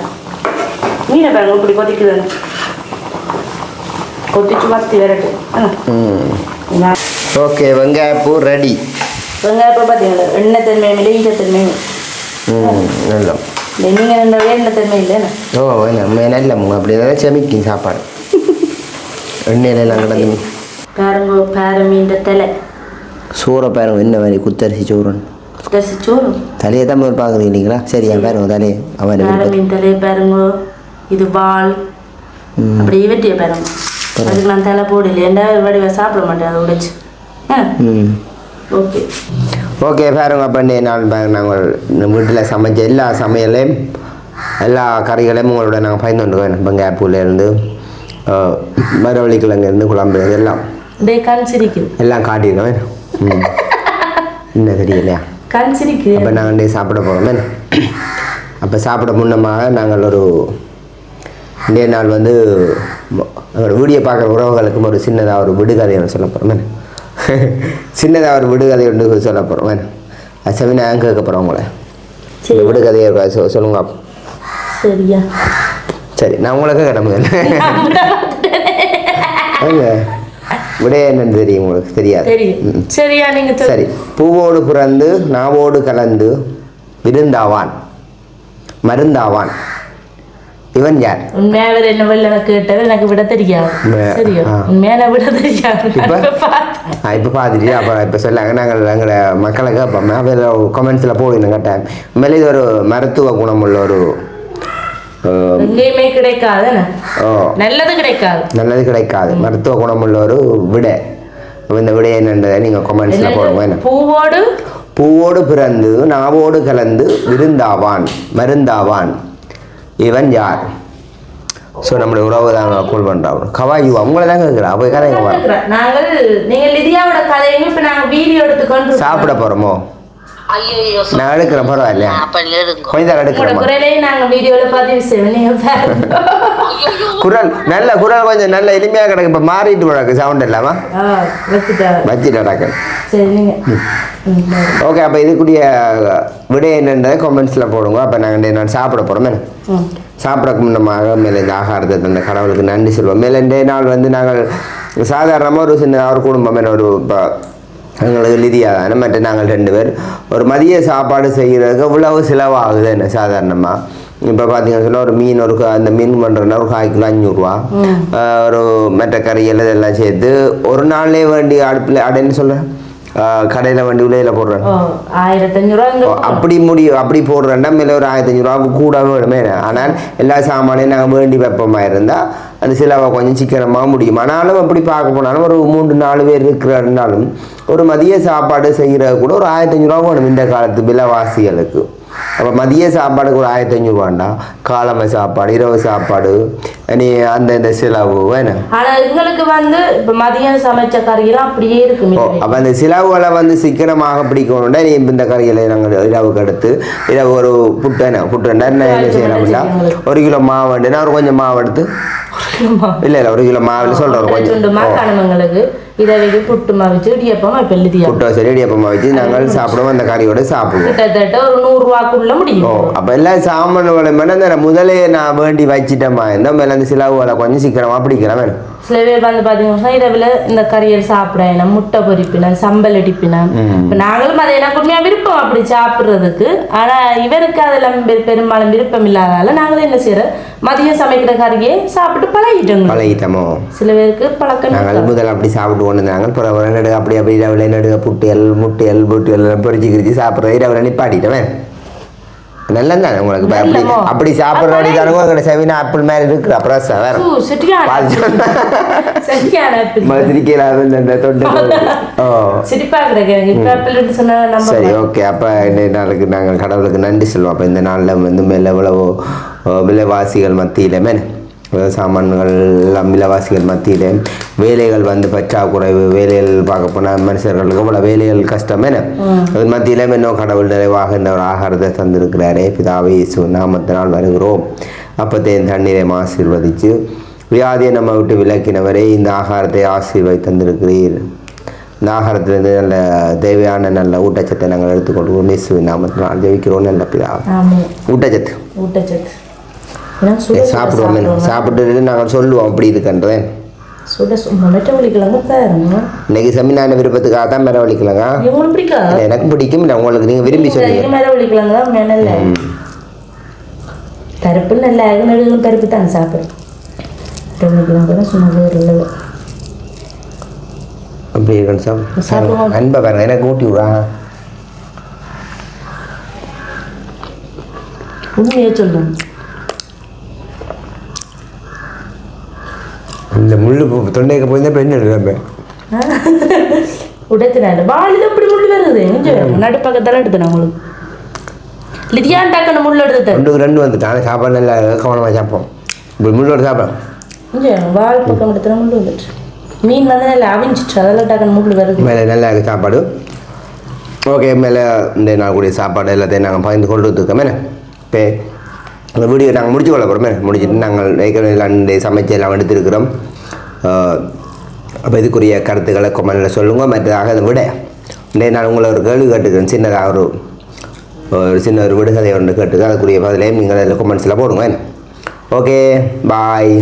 மீனை பாருங்க இப்படி கொதிக்குது. கொதிச்சு வத்தி வரட்டு. Okay, வெங்காயப்பூ ready. வெங்காயப்பூ பார்த்தீங்களா எண்ணெய் தன்மையும் இல்லை, ஈட்ட தன்மையும் நல்லா. நீங்கள் ரெண்டு எண்ணெய் தன்மை இல்லைண்ணா. நல்ல அப்படி தான் செமிக்கும் சாப்பாடு. எண்ணெயிலாம் கிடந்து பாருங்க. பாரமீன் தலை சோறை பாருங்க என்ன மாதிரி குத்தரிசி சோறுன்னு. குத்தரிசி சோறு தலையை தான் பார்க்குறீங்க இல்லைங்களா? சரியா பாருங்க தலையை. அவன் பாரமீன் தலையை பாருங்க. இது வால் அப்படி வெட்டிய பாருங்க. அதுக்கு நான் தலை போடல, ஏன்டா வடிவ சாப்பிட மாட்டேன் அதை உடைச்சு. ஓகே ஓகே பாருங்க. அப்போ நாள் நாங்கள் வீட்டில் சமைச்ச எல்லா சமையலையும் எல்லா கறிகளையும் உங்களோட நாங்கள் பயந்து கொண்டு வேணும். வெங்காயப்பூலேருந்து மரவள்ளிக்கிழங்குலேருந்து குழம்பு எல்லாம் கண் சிரிக்குது எல்லாம் காட்டிடுவோம். இன்னும் தெரியலையா? கண் சிரிக்குது. அப்போ நாங்கள் சாப்பிட போகிறோம். அப்போ சாப்பிட முன்னமாக நாங்கள் ஒரு இன்றைய நாள் வந்து வீடியோ பார்க்குற உறவுகளுக்கும் ஒரு சின்னதாக ஒரு விடுகதை ஒன்று சொல்ல போகிறோம். சின்னதாக ஒரு விடுகதை ஒன்று சொல்ல போகிறோம். அது சமயம் நான் கேட்க போகிறோம் உங்களை. விடுகதையை சொல்லுங்க. சரியா? சரி, நான் உங்களுக்கு கிடமுதில்ல. விடைய என்னன்னு தெரியும் உங்களுக்கு? தெரியாது. சரியா? நீங்கள் சரி. பூவோடு பிறந்து நாவோடு கலந்து விருந்தாவான் மருந்தாவான் இவன் யார்? உண்மையாக என்ன வெள்ள கேட்டவ எனக்கு விட தெரியாது. சரியா? உண்மையான விட தெரியாது. இப்போ பார்த்துட்டு அப்புறம் இப்போ சொல்லாங்க நாங்கள் எங்களை மக்களுக்கு அப்போ அதில் கமெண்ட்ஸில் போடுங்க கட்டாயம். உண்மையிலே இது ஒரு மருத்துவ குணமுள்ள ஒரு எங்கேயுமே கிடைக்காது. நல்லது கிடைக்காது. நல்லது கிடைக்காது. மருத்துவ குணமுள்ள ஒரு விடை. இந்த விடை என்னன்றதை நீங்கள் கமெண்ட்ஸில் போடுங்க. பூவோடு பிறந்து நாவோடு கலந்து விருந்தாவான் மருந்தாவான் இவன் யார்? ஸோ நம்மளுடைய உறவு தான் கூல் பண்ணுறாங்க. கவாயு அவங்கள தான் கேட்குறா. அப்போ கதை நாங்கள் நீங்கள் லிதியாவோட கதையும் இப்போ நாங்கள் வீடியோ எடுத்துக்கொண்டு சாப்பிட போகிறோமோ? நான் எடுக்கிறேன், பரவாயில்லையா? கொஞ்சம் தான் எடுக்கிறேன். குரல் நல்ல குரல் கொஞ்சம் நல்ல இனிமையாக கிடக்கு. இப்போ மாறிட்டு கிடக்கு சவுண்ட் இல்லாமா வச்சுட்டு கிடக்கு. ஓகே, அப்போ இதுக்குரிய விடை என்னன்றதை கமெண்ட்ஸில் போடுங்க. அப்போ நாங்கள் நான் சாப்பிட போகிறோம். சாப்பிட்றக்கு முன்னமாக மேலே இந்த ஆகாரத்தை தந்த கடவுளுக்கு நன்றி சொல்லுவோம். மேலே இன்றைய நாள் வந்து நாங்கள் சாதாரணமாக ஒரு சின்ன ஒரு குடும்பம் ஒரு இப்போ எங்களுக்கு லிதியா தானே மற்ற நாங்கள் 2 பேர் ஒரு மதிய சாப்பாடு செய்கிறதுக்கு இவ்வளவு செலவாகுது என்ன சாதாரணமாக. இப்போ பார்த்தீங்கன்னு சொன்னால் ஒரு மீன் அந்த மீன் பண்ணுறதுனா ஒரு 1/4 கிலோ 500 ரூபா. ஒரு மற்ற கறிகள் இதெல்லாம் சேர்த்து ஒரு நாள்லேயே வேண்டி அடுப்பில் அடைன்னு சொல்கிறேன் கடையில் வண்டி உலையில் போடுறேன் 1500 அப்படி போடுறேன்டா மேலே ஒரு 1500 ரூபா கூட வேணுமே. ஆனால் எல்லா சாமானையும் நாங்கள் வேண்டி வெப்பமாக இருந்தால் அந்த சிலவை கொஞ்சம் சீக்கிரமாக முடியும். ஆனாலும் அப்படி பார்க்க போனாலும் ஒரு 3-4 பேர் இருக்கிறாலும் ஒரு மதிய சாப்பாடு செய்கிறது கூட ஒரு 1500 ரூபா வேணும் இந்த காலத்து விலைவாசிகளுக்கு. அப்போ மதிய சாப்பாடுக்கு ஒரு 1500 ரூபாண்டா காலமை சாப்பாடு இரவு சாப்பாடு நீ அந்த செலவு வேணும். ஆனால் எங்களுக்கு வந்து இப்போ மதியம் சமைச்ச கறியெல்லாம் அப்படியே இருக்கும். அப்போ அந்த செலவுகளை வந்து சீக்கிரமாக பிடிக்கணும்டா நீ இந்த கறிகளை நாங்கள் இரவுக்கு எடுத்து இரவு ஒரு புட்டுண்டா என்ன செய்யலாம்டா 1 கிலோ மாவு வேண்டுன்னா ஒரு கொஞ்சம் மாவு எடுத்து இல்லை 1 கிலோ மாவில் சொல்கிறோம் கொஞ்சம் இதை வச்சு புட்டு மாவிச்சு இடியப்பமா இப்போ எழுதியா புட்டு சரி இடியப்பமா வச்சு நாங்கள் சாப்பிடுவோம். அந்த கறியோட சாப்பிடுவோம். கிட்டத்தட்ட ஒரு 100 ரூபாக்குள்ள முடியும். அப்போ எல்லாம் சாமான்களை மேலே முதலே நான் வேண்டி வச்சிட்டேமா இருந்தால் மேலே அந்த சிலவுகளை கொஞ்சம் சீக்கிரமாக பிடிக்கிறேன் வேணும். சில பேர் வந்து பார்த்தீங்கன்னா இரவில் இந்த கறியல் சாப்பிடணும் முட்டை பொரிப்பினேன் சம்பல் அடிப்பினேன். இப்போ நாங்களும் அதை எனக்கு உண்மையாக விருப்பம் அப்படி சாப்பிட்றதுக்கு. ஆனால் இவருக்கு அதெல்லாம் பெரும்பாலும் விருப்பம் இல்லாதால நாங்களும் என்ன செய்யறோம் மதியம் சமைக்கிற கறியை சாப்பிட்டு பழகிட்டோமோ. சில பேருக்கு பழக்கம் நாங்கள் முதல்ல அப்படி சாப்பிட்டு கொண்டு இருந்தாங்க. அப்புறம் நடுக அப்படி இரவில் நடுக புட்டு முட்டை பொரிச்சு கிரிச்சு சாப்பிட்ற இரவில் நிப்பாட்டிட்டவன். நல்லா தானே உங்களுக்கு இப்ப அப்படி நல்லமோ. அப்படி சாப்பிட்ற வழி தானே உங்களை செவினா ஆப்பிள் மாதிரி இருக்கு அப்புறம் வேற மதுரிக்கலாம் இந்த தொண்டு ஓ சிரிப்பா கிடையாது இப்ப ஆப்பிள்னு சொன்னா நம்ம சரி ஓகே அப்போ இந்த நாளுக்கு நாங்கள் கடவுளுக்கு நன்றி சொல்லுவோம் அப்போ இந்த நாளில் வந்து மேலே எவ்வளவோ விலைவாசிகள் மத்தியில் மேலே சாமான்கள் எல்லாம் விலைவாசிகள் மத்தியில் வேலைகள் வந்து பற்றாக்குறைவு வேலைகள் பார்க்க போனால் மனுஷர்களுக்கு இவ்வளோ வேலைகள் கஷ்டமே அது மத்தியில் இன்னும் கடவுள் நிறைவாக இந்த ஒரு ஆகாரத்தை தந்திருக்கிறாரே பிதாவே இயேசு நாமத்தினால் வருகிறோம் அப்பத்தையும் தண்ணீரை ஆசீர்வதித்து வியாதியை நம்ம விட்டு விலக்கினவரே இந்த ஆகாரத்தை ஆசீர்வதி தந்திருக்கிறீர் இந்த ஆகாரத்திலிருந்து நல்ல தேவையான நல்ல ஊட்டச்சத்தை நாங்கள் எடுத்துக்கொள்வோம் இயேசு நாமத்தினால் ஜெபிக்கிறோம் நல்ல பிதாவே ஊட்டச்சத்து ஊட்டச்சத்து சாப்பிடுவோம் சாப்பிட்டு நாங்கள் சொல்லுவோம் அப்படி இருக்குன்றேன் இன்னைக்கு செமினான விருப்பத்துக்காக தான் மேலே வலிக்கலாங்க எனக்கு பிடிக்கும் இல்லை உங்களுக்கு நீங்கள் விரும்பி சொல்லுங்க பருப்பு நல்லா நெடுகளும் பருப்பு தான் சாப்பிடும் அப்படி இருக்கணும் சார் அன்பை பாருங்க எனக்கு ஊட்டி விடா உண்மையே சொல்லுங்க இந்த முள்ளு தொண்டைக்கு போயிருந்தா பெண் எடுக்காம உடத்தினால வாழில இப்படி முள்ளு வருது நடுப்பக்கத்தால எடுத்தேன் உங்களுக்கு லிதியான் டக்குன்னு முள்ளு எடுத்து ரெண்டுக்கு ரெண்டு வந்துட்டான் சாப்பாடு நல்லா கவனமாக சாப்பிடும் இப்படி முள்ளோட சாப்பிடும் வால் பக்கம் எடுத்தா முள்ளு வந்துட்டு மீன் வந்து நல்லா அவிஞ்சிட்டு அதெல்லாம் டக்குன்னு முள்ளு வருது மேலே நல்லா சாப்பாடு ஓகே மேலே இந்த நாள் கூடிய சாப்பாடு எல்லாத்தையும் நாங்கள் பகிர்ந்து கொண்டு இருக்கோம் மேலே இப்போ இந்த வீடியோ நாங்கள் முடிச்சு கொள்ள போகிறோமே முடிச்சுட்டு நாங்கள் ஏற்கனவே சமைச்சு எல்லாம் எடுத்துருக்கிறோம் அப்போ இதுக்குரிய கருத்துக்களை கொமெண்டில் சொல்லுங்கள் மற்றதாக அதை விட இன்றைய நான் உங்களை ஒரு கேள்வி கேட்டுக்கிறேன் சின்னதாக ஒரு சின்ன ஒரு விடுகதை ஒன்று கேட்டுக்க அதுக்குரிய பதிலையும் நீங்கள் அதில் கொமெண்ட்ஸில் போடுங்க ஓகே பாய்